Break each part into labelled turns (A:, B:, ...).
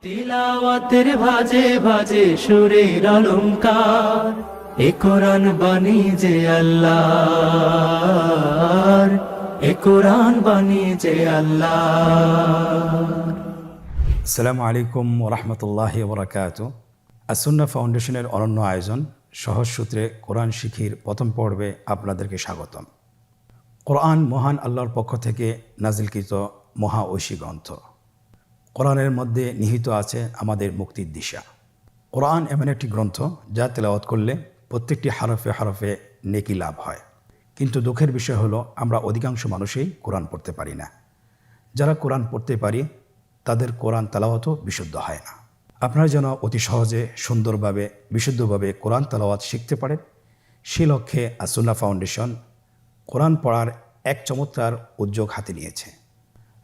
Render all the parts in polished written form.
A: তিলাওয়াতের ভাজে ভাজে সুরের অলংকার, এ কোরআন বাণী যে আল্লাহর, এ কোরআন বাণী যে আল্লাহর।
B: আসসালামু আলাইকুম ওরহমতুল্লাহি ওবরাকাতুহু। আসুন্নাহ ফাউন্ডেশনের অনন্য আয়োজন সহজ সূত্রে কোরআন শিখির প্রথম পর্বে আপনাদেরকে স্বাগতম। কোরআন মহান আল্লাহর পক্ষ থেকে নাজিলকৃত মহা ঐশী গ্রন্থ। কোরআনের মধ্যে নিহিত আছে আমাদের মুক্তির দিশা। কোরআন এমন একটি গ্রন্থ যা তেলাওয়াত করলে প্রত্যেকটি হরফে হরফে নেকি লাভ হয়, কিন্তু দুঃখের বিষয় হলো আমরা অধিকাংশ মানুষই কোরআন পড়তে পারি না। যারা কোরআন পড়তে পারি তাদের কোরআন তেলাওয়াতও বিশুদ্ধ হয় না। আপনারা যেন অতি সহজে সুন্দরভাবে বিশুদ্ধভাবে কোরআন তেলাওয়াত শিখতে পারেন, সে লক্ষ্যে আসুন্নাহ ফাউন্ডেশন কোরআন পড়ার এক চমৎকার উদ্যোগ হাতে নিয়েছে।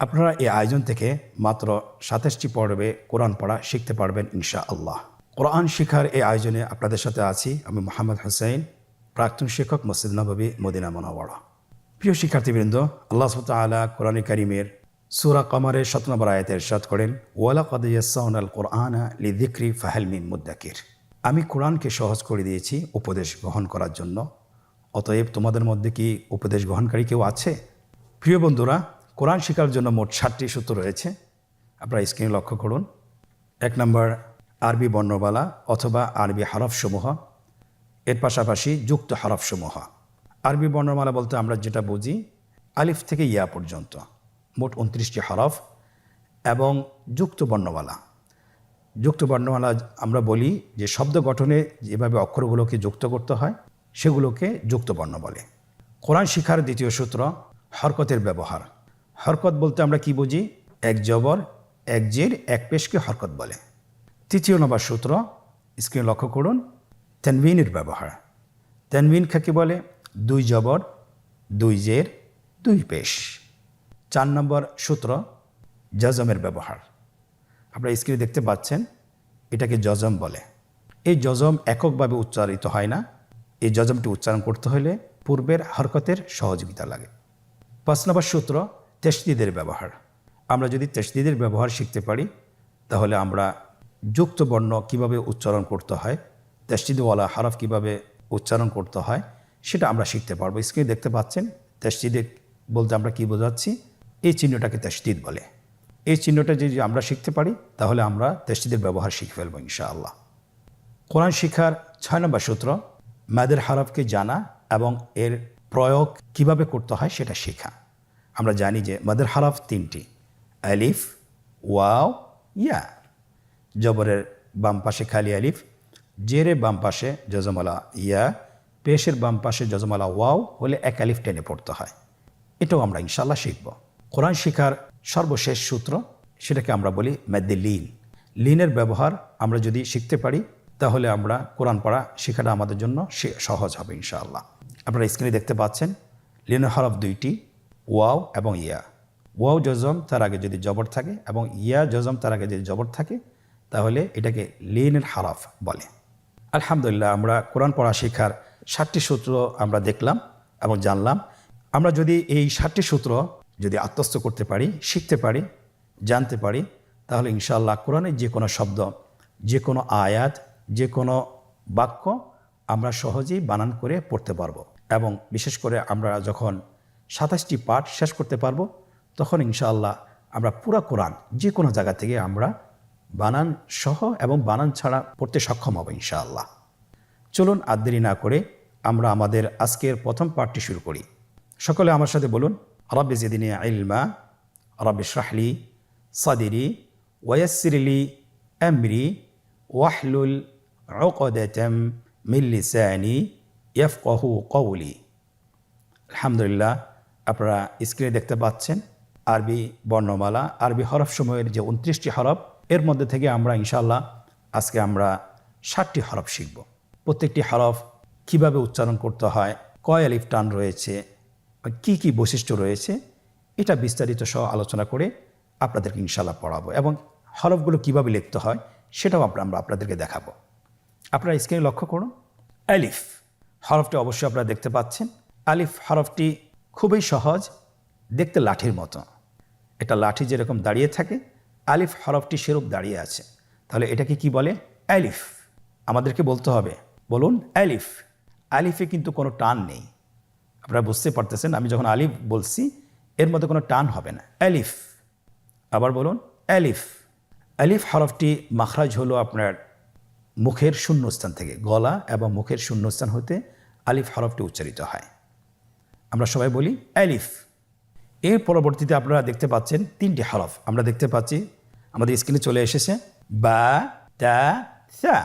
B: আপনারা এই আয়োজন থেকে মাত্র 27টি পর্বে কোরআন পড়া শিখতে পারবেন ইনশাআল্লাহ। কোরআন শিখার এই আয়োজনে আপনাদের সাথে আছি আমি মোহাম্মদ হোসেন, প্রাক্তন শিক্ষক, মসজিদ নববী, মদিনা মুনাওয়ারা। প্রিয় শিক্ষার্থীবৃন্দ, আল্লাহ সুবহানাহু ওয়া তাআলা কোরআন কারীমের সূরা কমারের 7 নম্বর আয়াতে ইরশাদ করেন, ওয়ালাকাদ ইয়াসসারনাল কুরআনা লিযিকরি ফাহাল মিন মুদ্দাকির। আমি কোরআনকে সহজ করে দিয়েছি উপদেশ গ্রহণ করার জন্য, অতএব তোমাদের মধ্যে কি উপদেশ গ্রহণকারী কেউ আছে? প্রিয় বন্ধুরা, কোরআন শেখার জন্য মোট 7টি সূত্র রয়েছে। আপনারা স্ক্রিনে লক্ষ্য করুন। 1 নম্বর আরবি বর্ণমালা অথবা আরবি হরফসমূহ, এর পাশাপাশি যুক্ত হরফসমূহ। আরবি বর্ণমালা বলতে আমরা যেটা বুঝি আলিফ থেকে ইয়া পর্যন্ত মোট 29টি হরফ, এবং যুক্ত বর্ণমালা। যুক্ত বর্ণমালা আমরা বলি যে শব্দ গঠনে যেভাবে অক্ষরগুলোকে যুক্ত করতে হয় সেগুলোকে যুক্ত বর্ণ বলে। কোরআন শিখার দ্বিতীয় সূত্র হরকতের ব্যবহার। হরকত বলতে আমরা কি বুঝি? এক জবর, এক জের, এক পেশকে হরকত বলে। তৃতীয় নম্বর সূত্র, স্ক্রিনে লক্ষ্য করুন, তানবিনের ব্যবহার। তানবিন কাকে বলে? 2 জবর, 2 জের, 2 পেশ। 4 নম্বর সূত্র জজমের ব্যবহার। আপনারা স্ক্রিনে দেখতে পাচ্ছেন, এটাকে জজম বলে। এই জজম এককভাবে উচ্চারিত হয় না, এই জজমটি উচ্চারণ করতে হলে পূর্বের হরকতের সহযোগিতা লাগে। 5 নম্বর সূত্র তাশদীদের ব্যবহার। আমরা যদি তাশদীদের ব্যবহার শিখতে পারি তাহলে আমরা যুক্ত বর্ণ কিভাবে উচ্চারণ করতে হয়, তাশদীদওয়ালা হরফ কিভাবে উচ্চারণ করতে হয় সেটা আমরা শিখতে পারবো। স্ক্রিনে দেখতে পাচ্ছেন, তাশদীদ বলতে আমরা কি বোঝাচ্ছি? এই চিহ্নটাকে তাশদীদ বলে। এই চিহ্নটা যদি আমরা শিখতে পারি তাহলে আমরা তাশদীদের ব্যবহার শিখে ফেলবো ইনশাআল্লাহ। কোরআন শিখার 6 নম্বর সূত্র মাদের হরফকে জানা এবং এর প্রয়োগ কিভাবে করতে হয় সেটা শেখা। আমরা জানি যে মাদের হরফ 3টি, আলিফ, ওয়াও, ইয়া। জবরের বাম পাশে খালি আলিফ, জেরের বাম পাশে জজমালা ইয়া, পেশের বাম পাশে জজমালা ওয়াও হলে এক আলিফ টেনে পড়তে হয়। এটাও আমরা ইনশাআল্লাহ শিখব। কোরআন শিখার সর্বশেষ সূত্র, সেটাকে আমরা বলি মাদ্দে লিন। লিনের ব্যবহার আমরা যদি শিখতে পারি তাহলে আমরা কোরআন পড়া শেখাটা আমাদের জন্য সহজ হবে ইনশাআল্লাহ। আপনারা স্ক্রিনে দেখতে পাচ্ছেন, লিনের হরফ 2টি, ওয়াও এবং ইয়া। ওয়াও জজম তার আগে যদি জবর থাকে এবং ইয়া জজম তার আগে যদি জবর থাকে তাহলে এটাকে লিনের হরফ বলে। আলহামদুলিল্লাহ, আমরা কোরআন পড়া শেখার 7টি সূত্র আমরা দেখলাম এবং জানলাম। আমরা যদি এই 7টি সূত্র যদি আত্মস্থ করতে পারি, শিখতে পারি, জানতে পারি, তাহলে ইনশাআল্লাহ কোরআনের যে কোনো শব্দ, যে কোনো আয়াত, যে কোনো বাক্য আমরা সহজেই বানান করে পড়তে পারবো। এবং বিশেষ করে আমরা যখন 27টি পাঠ শেষ করতে পারবো তখন ইনশাআল্লাহ আমরা পুরা কোরআন যে কোনো জায়গা থেকে আমরা বানান সহ এবং বানান ছাড়া পড়তে সক্ষম হব ইনশাআল্লাহ। চলুন আর দেরি না করে আমরা আমাদের আজকের প্রথম পাঠটি শুরু করি। সকলে আমার সাথে বলুন, রব্বি জিদনি ইলমা, রব্বি ইশরাহ লি সাদরি ওয়ায়াসসির লি আমরি ওয়াহলুল উকদাতাম মিন লিসানি ইয়াফকাহু কওলি। আলহামদুলিল্লাহ, আপনারা স্ক্রিনে দেখতে পাচ্ছেন আরবি বর্ণমালা, আরবি হরফসমূহের যে 29টি হরফ, এর মধ্যে থেকে আমরা ইনশাআল্লাহ আজকে আমরা 7টি হরফ শিখব। প্রত্যেকটি হরফ কিভাবে উচ্চারণ করতে হয়, কয় আলিফ টান রয়েছে, কি কি বৈশিষ্ট্য রয়েছে, এটা বিস্তারিত সহ আলোচনা করে আপনাদেরকে ইনশাআল্লাহ পড়াবো এবং হরফগুলো কিভাবে লিখতে হয় সেটাও আমরা আপনাদেরকে দেখাবো। আপনারা স্ক্রিনে লক্ষ্য করুন, আলিফ হরফটি অবশ্যই আপনারা দেখতে পাচ্ছেন। আলিফ হরফটি খুবই সহজ, দেখতে লাঠির মতো। এটা লাঠি যেরকম দাঁড়িয়ে থাকে আলিফ হরফটি সেরূপ দাঁড়িয়ে আছে, তাহলে এটাকে কি বলে? আলিফ। আমাদেরকে বলতে হবে, বলুন আলিফ। আলিফে কিন্তু কোনো টান নেই, আপনারা বুঝতে পারতেছেন। আমি যখন আলিফ বলছি এর মধ্যে কোনো টান হবে না, আলিফ। আবার বলুন আলিফ। আলিফ হরফটি মাখরাজ হলো আপনার মুখের শূন্যস্থান থেকে, গলা এবং মুখের শূন্যস্থান হতে আলিফ হরফটি উচ্চারিত হয়। আমরা সবাই বলি আলিফ। এর পরবর্তীতে আপনারা দেখতে পাচ্ছেন 3টি হরফ আমরা দেখতে পাচ্ছি আমাদের স্ক্রিনে চলে এসেছে, বা, তা, সা।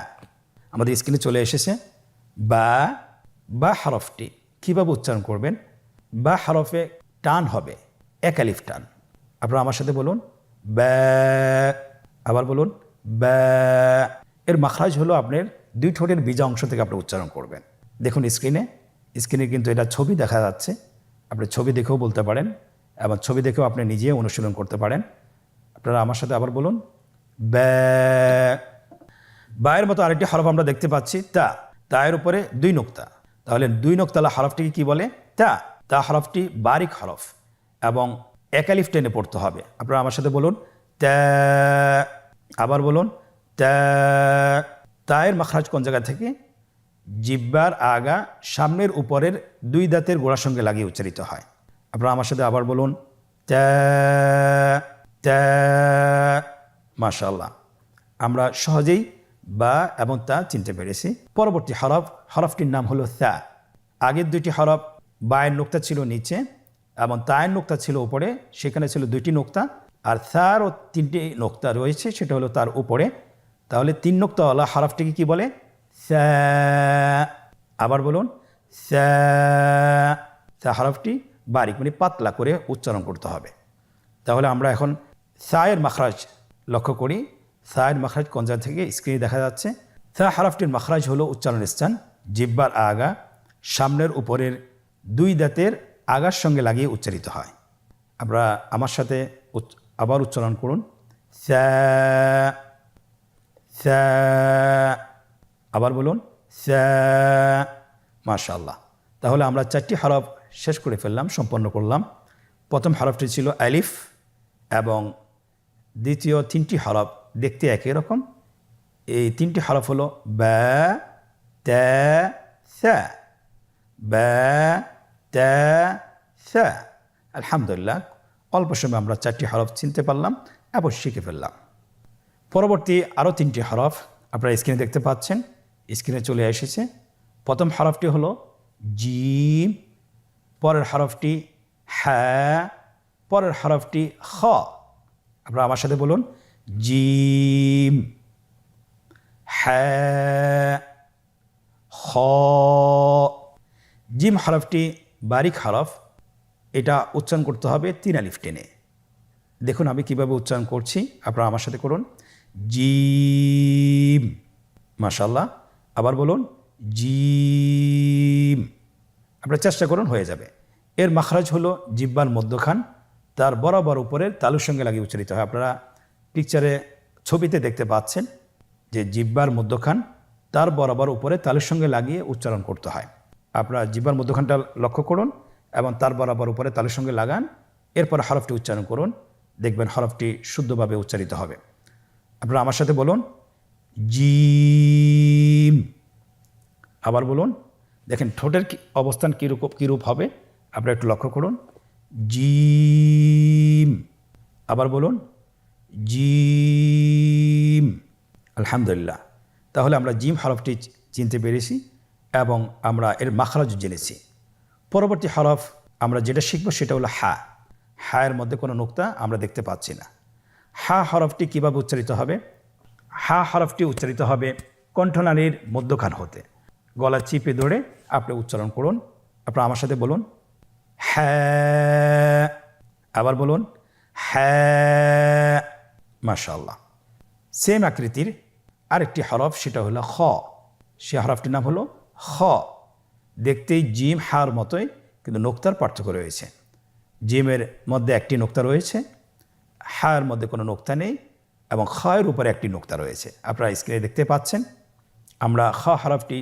B: আমাদের স্ক্রিনে চলে এসেছে বা হরফটি কীভাবে উচ্চারণ করবেন? বা হরফে টান হবে, এক আলিফ টান। আপনারা আমার সাথে বলুন বা। আবার বলুন বা। এর মাখরাজ হলো আপনার 2 ঠোঁটের বিজা অংশ থেকে আপনি উচ্চারণ করবেন। দেখুন স্ক্রিনে কিন্তু এটা ছবি দেখা যাচ্ছে, আপনি ছবি দেখেও বলতে পারেন এবং ছবি দেখেও আপনি নিজে অনুশীলন করতে পারেন। আপনারা আমার সাথে আবার বলুন বা। বায়ের মতো আরেকটি হরফ আমরা দেখতে পাচ্ছি তা। তায়ের উপরে 2 নোক্তা, তাহলে 2 নোক্তালা হরফটিকে কি বলে? তা হরফটি বারিক হরফ এবং এক আলিফ টেনে পড়তে হবে। আপনারা আমার সাথে বলুন তা। আবার বলুন তা। তায়ের মাখরাজ কোন জায়গা থেকে? জিহ্বার আগা সামনের উপরের 2 দাঁতের গোড়ার সঙ্গে লাগিয়ে উচ্চারিত হয়। আপনারা আমার সাথে আবার বলুন তা। মাশাআল্লাহ, আমরা সহজেই বা এবং তা চিনতে পেরেছি। পরবর্তী হরফটির নাম হলো সা। আগের 2টি হরফ, বায়ের নোক্তা ছিল নিচে এবং তায়ের নোক্তা ছিল উপরে, সেখানে ছিল 2টি নোক্তা, আর সারও 3টি নোক্তা রয়েছে, সেটা হলো তার উপরে। তাহলে 3 নোক্তাওয়ালা হরফটিকে কি বলে? সা। আবার বলুন সা। সা হরফটি বারিক মানে পাতলা করে উচ্চারণ করতে হবে। তাহলে আমরা এখন সায়ের মাখরাজ লক্ষ্য করি। সায়ের মাখরাজ কোন জায়গা থেকে? স্ক্রিনে দেখা যাচ্ছে। সা হরফটির মাখরাজ হলো উচ্চারণের স্থান জিহ্বার আগা সামনের উপরের 2 দাঁতের আগার সঙ্গে লাগিয়ে উচ্চারিত হয়। আমরা আমার সাথে আবার উচ্চারণ করুন সা। সা। আবার বলুন সা। মাশাআল্লাহ, তাহলে আমরা 4টি হরফ শেষ করে ফেললাম, সম্পন্ন করলাম। প্রথম হরফটি ছিল আলিফ এবং দ্বিতীয় 3টি হরফ দেখতে একই রকম। এই 3টি হরফ হলো বা, তা, সা। বা, তা, সা। আলহামদুলিল্লাহ, অল্প সময় আমরা 4টি হরফ চিনতে পারলাম এবং শিখে ফেললাম। পরবর্তী আরও 3টি হরফ আপনারা স্ক্রিনে দেখতে পাচ্ছেন, স্ক্রিনে চলে এসেছে। প্রথম হরফটি হলো জিম, পরের হরফটি হা, পরের হরফটি খ। আপনারা আমার সাথে বলুন জিম, হা, খ। জিম হরফটি বারিক হরফ, এটা উচ্চারণ করতে হবে 3 আলিফ টেনে। দেখুন আমি কিভাবে উচ্চারণ করছি, আপনারা আমার সাথে করুন জিম। মাশাআল্লাহ, আবার বলুন জিম। আপনারা চেষ্টা করুন, হয়ে যাবে। এর মাখরাজ হলো জিহ্বার মধ্যখান, তার বরাবর উপরের তালুর সঙ্গে লাগিয়ে উচ্চারিত হয়। আপনারা পিকচারে ছবিতে দেখতে পাচ্ছেন যে জিহ্বার মধ্যখান তার বরাবর উপরে তালুর সঙ্গে লাগিয়ে উচ্চারণ করতে হয়। আপনারা জিহ্বার মধ্যখানটা লক্ষ্য করুন এবং তার বরাবর উপরে তালুর সঙ্গে লাগান, এরপর হরফটি উচ্চারণ করুন, দেখবেন হরফটি শুদ্ধভাবে উচ্চারিত হবে। আপনারা আমার সাথে বলুন জিম। আবার বলুন, দেখেন ঠোঁটের অবস্থান কীরূপ হবে, আপনারা একটু লক্ষ্য করুন জিম। আবার বলুন জিম। আলহামদুলিল্লাহ, তাহলে আমরা জিম হরফটি চিনতে পেরেছি এবং আমরা এর মাখরাজ জেনেছি। পরবর্তী হরফ আমরা যেটা শিখব সেটা হলো হা। হায়ের মধ্যে কোনো নোক্তা আমরা দেখতে পাচ্ছি না। হা হরফটি কীভাবে উচ্চারিত হবে? হা হরফটি উচ্চারিত হবে কণ্ঠনালীর মধ্যখান হতে। গলা চিপে ধরে আপনি উচ্চারণ করুন। আপনারা আমার সাথে বলুন হ্যাঁ। আবার বলুন হ্যাঁ। মাশাআল্লাহ। সেম আকৃতির আরেকটি হরফ, সেটা হলো খ। সে হরফটির নাম হলো খ। দেখতেই জিম হার মতোই, কিন্তু নোক্তার পার্থক্য রয়েছে। জিমের মধ্যে একটি নোক্তা রয়েছে, হায়ের মধ্যে কোনো নোক্তা নেই এবং খয়ের উপরে একটি নোক্তা রয়েছে। আপনারা স্ক্রিনে দেখতে পাচ্ছেন। আমরা খ হরফটি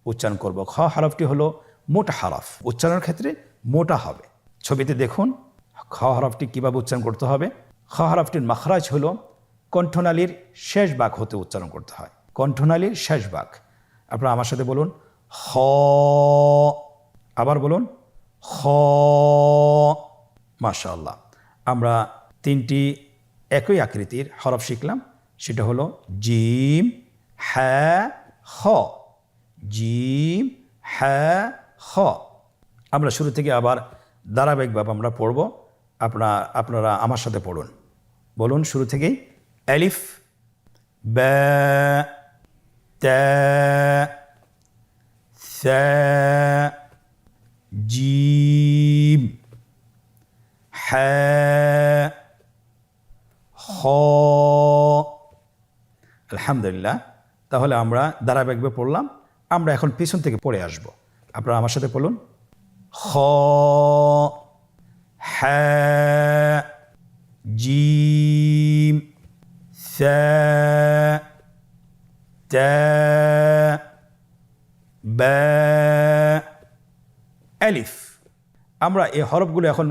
B: উচ্চারণ করব। খ হরফটি হলো মোটা হরফ, উচ্চারণের ক্ষেত্রে মোটা হবে। ছবিতে দেখুন খ হরফটি কীভাবে উচ্চারণ করতে হবে। খ হরফটির মাখরাজ হলো কণ্ঠনালীর শেষ ভাগ হতে উচ্চারণ করতে হয়, কণ্ঠনালীর শেষ ভাগ। আপনারা আমার সাথে বলুন খ, আবার বলুন খ। মাশাআল্লাহ, আমরা তিনটি একই আকৃতির হরফ শিখলাম, সেটা হলো জিম, হ্যাঁ, খ। জিম, হ্যাঁ, খ। আমরা শুরু থেকে আবার ধারাবাহিকভাবে আমরা পড়ব, আপনারা আমার সাথে পড়ুন। বলুন শুরু থেকেই, আলিফ, বা, তা, সা, জিম, হ্যাঁ, খ। আলহামদুলিল্লাহ, তাহলে আমরা ধারাবাহিকভাবে পড়লাম। আমরা এখন পিছন থেকে পড়ে আসব। আপনারা আমার সাথে বলুন খ, হ্যাঁ, জিম, সা, তা, বা, আলিফ। আমরা এই হরফগুলো এখন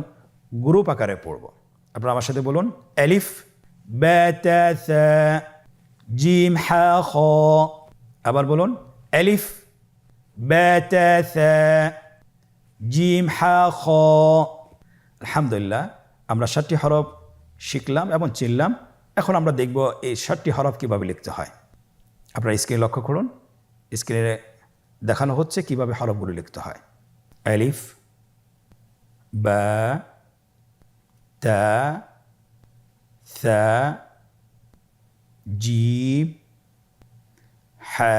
B: গ্রুপ আকারে পড়ব। আপনারা আমার সাথে বলুন আলিফ, বা, তা, সা, জিম, হা, খ। আবার বলুন আলিফ, বা, তা, সা, জিম, হা, খ। আলহামদুলিল্লাহ, আমরা 7টি হরফ শিখলাম এবং চিনলাম। এখন আমরা দেখব এই 7টি হরফ কীভাবে লিখতে হয়। আপনারা স্ক্রিনে লক্ষ্য করুন, স্ক্রিনে দেখানো হচ্ছে কিভাবে হরফগুলো লিখতে হয়। আলিফ, বা, তা, সা, জিম, হা,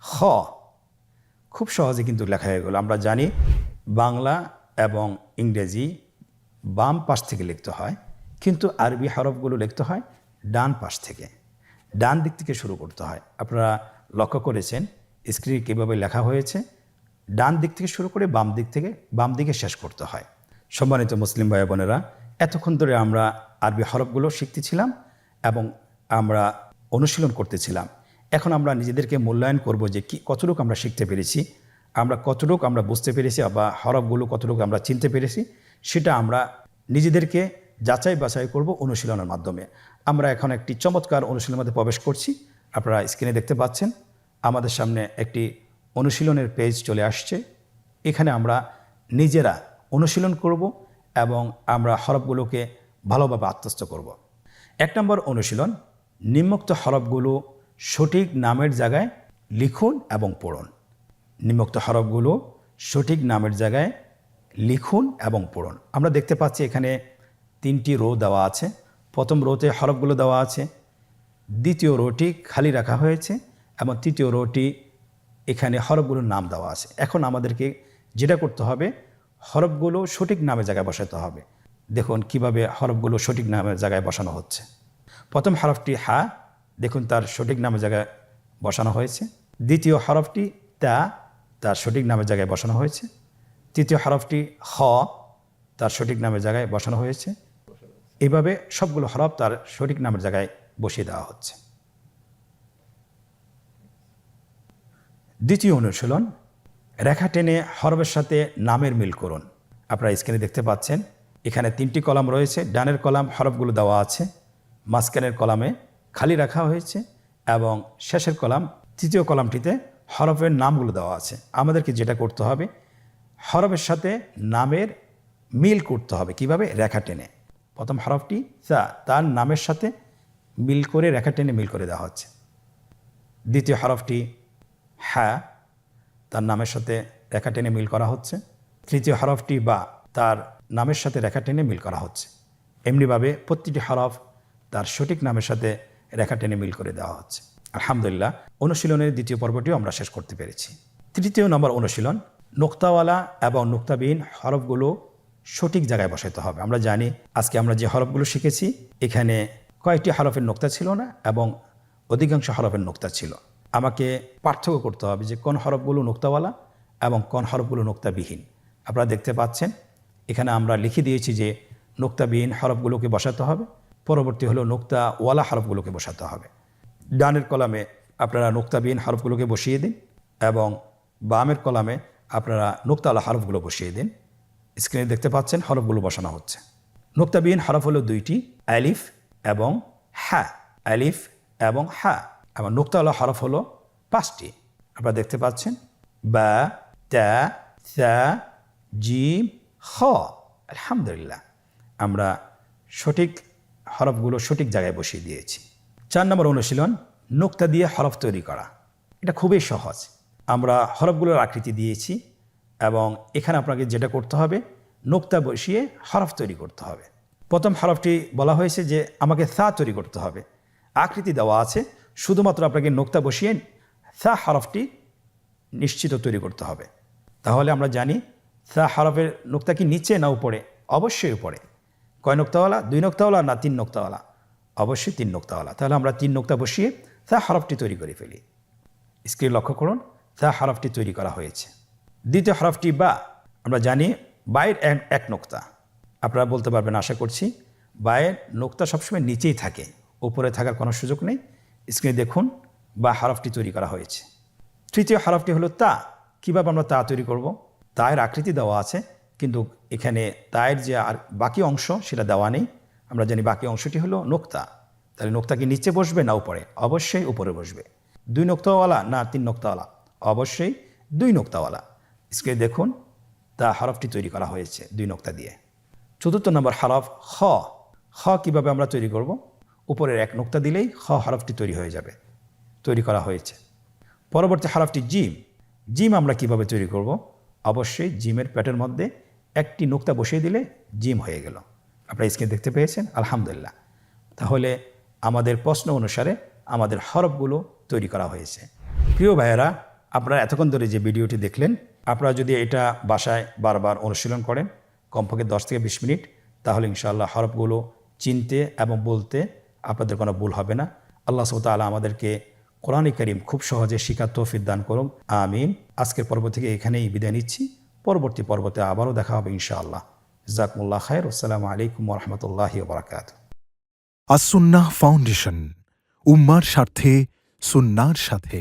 B: খ। খুব সহজে কিন্তু লেখা হয়ে গেল। আমরা জানি বাংলা এবং ইংরেজি বাম পাশ থেকে লিখতে হয়, কিন্তু আরবি হরফগুলো লিখতে হয় ডান পাশ থেকে, ডান দিক থেকে শুরু করতে হয়। আপনারা লক্ষ্য করেছেন স্ক্রিনে কীভাবে লেখা হয়েছে, ডান দিক থেকে শুরু করে বাম দিকে শেষ করতে হয়। সম্মানিত মুসলিম ভাই বোনেরা, এতক্ষণ ধরে আমরা আরবি হরফগুলো শিখতেছিলাম এবং আমরা অনুশীলন করতেছিলাম। এখন আমরা নিজেদেরকে মূল্যায়ন করব যে কতটুকু আমরা শিখতে পেরেছি, কতটুকু আমরা বুঝতে পেরেছি, বা হরফগুলো কতটুকু আমরা চিনতে পেরেছি, সেটা আমরা নিজেদেরকে যাচাই বাছাই করব অনুশীলনের মাধ্যমে। আমরা এখন একটি চমৎকার অনুশীলনের মধ্যে প্রবেশ করছি। আপনারা স্ক্রিনে দেখতে পাচ্ছেন আমাদের সামনে একটি অনুশীলনের পেজ চলে আসছে। এখানে আমরা নিজেরা অনুশীলন করব এবং আমরা হরফগুলোকে ভালোভাবে আত্মস্থ করব। 1 নম্বর অনুশীলন, নিম্নোক্ত হরফগুলো সঠিক নামের জায়গায় লিখুন এবং পড়ুন। নিম্নোক্ত হরফগুলো সঠিক নামের জায়গায় লিখুন এবং পড়ুন। আমরা দেখতে পাচ্ছি এখানে 3টি রো দেওয়া আছে। প্রথম রোতে হরফগুলো দেওয়া আছে, দ্বিতীয় রোটি খালি রাখা হয়েছে এবং তৃতীয় রোটি এখানে হরফগুলোর নাম দেওয়া আছে। এখন আমাদেরকে যেটা করতে হবে, হরফগুলো সঠিক নামের জায়গায় বসাতে হবে। দেখুন কিভাবে হরফগুলো সঠিক নামের জায়গায় বসানো হচ্ছে। প্রথম হরফটি হা, দেখুন তার সঠিক নামের জায়গায় বসানো হয়েছে। দ্বিতীয় হরফটি তা, তার সঠিক নামের জায়গায় বসানো হয়েছে। তৃতীয় হরফটি খ, তার সঠিক নামের জায়গায় বসানো হয়েছে। এভাবে সবগুলো হরফ তার সঠিক নামের জায়গায় বসিয়ে দেওয়া হচ্ছে। দ্বিতীয় অনুশীলন, রেখা টেনে হরফের সাথে নামের মিল করুন। আপনারা স্ক্রিনে দেখতে পাচ্ছেন এখানে 3টি কলাম রয়েছে। ডানের কলাম হরফগুলো দেওয়া আছে, মাঝখানের কলামে খালি রাখা হয়েছে এবং শেষের কলাম, তৃতীয় কলামটিতে হরফের নামগুলো দেওয়া আছে। আমাদেরকে যেটা করতে হবে, হরফের সাথে নামের মিল করতে হবে। কিভাবে? রেখা টেনে। প্রথম হরফটি সা, তার নামের সাথে মিল করে রেখা টেনে মিল করে দেওয়া হচ্ছে। দ্বিতীয় হরফটি হ্যাঁ, তার নামের সাথে রেখা টেনে মিল করা হচ্ছে। তৃতীয় হরফটি বা, তার নামের সাথে রেখা টেনে মিল করা হচ্ছে। এমনিভাবে প্রতিটি হরফ তার সঠিক নামের সাথে রেখা টেনে মিল করে দেওয়া হচ্ছে। আলহামদুলিল্লাহ, অনুশীলনের দ্বিতীয় পর্বটিও আমরা শেষ করতে পেরেছি। তৃতীয় নম্বর অনুশীলন, নোক্তাওয়ালা এবং নোক্তাবিহীন হরফগুলো সঠিক জায়গায় বসাতে হবে। আমরা জানি আজকে আমরা যে হরফগুলো শিখেছি এখানে কয়েকটি হরফের নোক্তা ছিল না এবং অধিকাংশ হরফের নোক্তা ছিল। আমাকে পার্থক্য করতে হবে যে কোন হরফগুলো নোক্তাওয়ালা এবং কোন হরফগুলো নোক্তাবিহীন। আপনারা দেখতে পাচ্ছেন এখানে আমরা লিখে দিয়েছি যে নোক্তাবিহীন হরফগুলোকে বসাতে হবে, পরবর্তী হলো নোক্তাওয়ালা হরফগুলোকে বসাতে হবে। ডানের কলামে আপনারা নোক্তাবিহীন হরফগুলোকে বসিয়ে দিন এবং বামের কলামে আপনারা নোক্তাওয়ালা হরফগুলো বসিয়ে দিন। স্ক্রিনে দেখতে পাচ্ছেন হরফগুলো বসানো হচ্ছে। নোক্তাবিহীন হরফ হলো 2টি, আলিফ এবং হা, আলিফ এবং হা। এবং নুক্তাওয়ালা হরফ হলো 5টি, আপনারা দেখতে পাচ্ছেন, বা, তা, সা, জিম, খ। আলহামদুলিল্লাহ, আমরা সঠিক হরফগুলো সঠিক জায়গায় বসিয়ে দিয়েছি। 4 নম্বর অনুশীলন, নুক্তা দিয়ে হরফ তৈরি করা। এটা খুবই সহজ। আমরা হরফগুলোর আকৃতি দিয়েছি এবং এখানে আপনাকে যেটা করতে হবে, নুক্তা বসিয়ে হরফ তৈরি করতে হবে। প্রথম হরফটি বলা হয়েছে যে আমাকে সা তৈরি করতে হবে, আকৃতি দেওয়া আছে, শুধুমাত্র আপনাকে নুক্তা বসিয়ে সা হরফটি নিশ্চিত তৈরি করতে হবে। তাহলে আমরা জানি সা হরফের নুক্তা কি নিচে না উপরে? অবশ্যই উপরে। কয় নোক্তাওয়ালা? 2 নোক্তাওয়ালা না 3 নোক্তাওয়ালা? অবশ্যই 3 নোক্তাওয়ালা। তাহলে আমরা 3 নোক্তা বসিয়ে সা হরফটি তৈরি করে ফেলি। স্ক্রিন লক্ষ্য করুন, সা হরফটি তৈরি করা হয়েছে। দ্বিতীয় হরফটি বা। আমরা জানি বায়ের এক নোক্তা। আপনারা বলতে পারবেন আশা করছি, বায়ের নোক্তা সবসময় নিচেই থাকে, উপরে থাকার কোনো সুযোগ নেই। স্ক্রিনে দেখুন, বা হরফটি তৈরি করা হয়েছে। তৃতীয় হরফটি হলো তা। কীভাবে আমরা তা তৈরি করব? তায়ের আকৃতি দেওয়া আছে, কিন্তু এখানে তায়ের যে আর বাকি অংশ সেটা দেওয়া নেই। আমরা জানি বাকি অংশটি হলো নোক্তা। তাহলে নোক্তা কি নিচে বসবে না উপরে? অবশ্যই উপরে বসবে। 2 নোক্তাওয়ালা না 3 নোক্তাওয়ালা? অবশ্যই 2 নোক্তাওয়ালা। স্ক্রিনে দেখুন, তা হরফটি তৈরি করা হয়েছে 2 নোক্তা দিয়ে। চতুর্থ নম্বর হরফ খ। খ কীভাবে আমরা তৈরি করব? উপরের 1 নোক্তা দিলেই খ হরফটি তৈরি হয়ে যাবে, তৈরি করা হয়েছে। পরবর্তী হরফটি জিম। জিম আমরা কিভাবে তৈরি করব? অবশ্যই জিমের পেটের মধ্যে 1টি নোক্তা বসিয়ে দিলে জিম হয়ে গেল। আপনারা স্ক্রিনে দেখতে পেয়েছেন, আলহামদুলিল্লাহ। তাহলে আমাদের প্রশ্ন অনুসারে আমাদের হরফগুলো তৈরি করা হয়েছে। প্রিয় ভাইয়েরা, আপনারা এতক্ষণ ধরে যে ভিডিওটি দেখলেন, আপনারা যদি এটা বাসায় বারবার অনুশীলন করেন, কমপক্ষে 10 থেকে 20 মিনিট, তাহলে ইনশাআল্লাহ হরফগুলো চিনতে এবং বলতে আপনাদের কোনো ভুল হবে না। আল্লাহ সুবহানাহু ওয়া তাআলা আমাদেরকে কোরআনে কারীম খুব সহজে শিখার তৌফিক দান করুন, আমিন। আজকের পর্ব থেকে এখানেই বিদায় নিচ্ছি। পরবর্তী পর্বতে আবারও দেখা হবে ইনশাআল্লাহ। জাযাকুমুল্লাহ খায়র। আসসালামু আলাইকুম ওয়া রাহমাতুল্লাহি ওয়া বারাকাতুহু।
C: আসুন্নাহ ফাউন্ডেশন, উম্মার স্বার্থে সুন্নাহর সাথে।